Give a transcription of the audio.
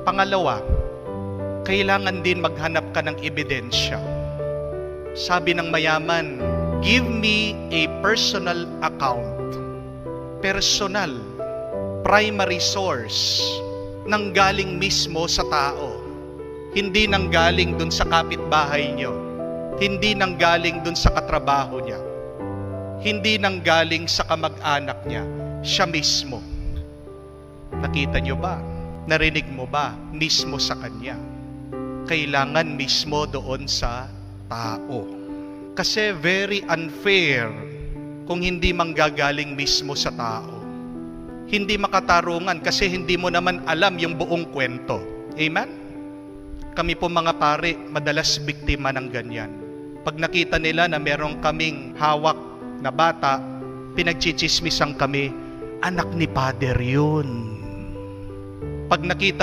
Pangalawa, kailangan din maghanap ka ng ebidensya. Sabi ng mayaman, give me a personal account. Personal, primary source, nanggaling mismo sa tao. Hindi nanggaling dun sa kapitbahay nyo. Hindi nanggaling dun sa katrabaho niya. Hindi nanggaling sa kamag-anak niya. Siya mismo. Nakita nyo ba? Narinig mo ba? Mismo sa kanya. Kailangan mismo doon sa tao. Kasi very unfair kung hindi manggagaling mismo sa tao. Hindi makatarungan kasi hindi mo naman alam yung buong kwento. Amen? Kami po mga pare, madalas biktima ng ganyan. Pag nakita nila na meron kaming hawak na bata, pinagchichismisan kami, anak ni Father yun. Pag nakita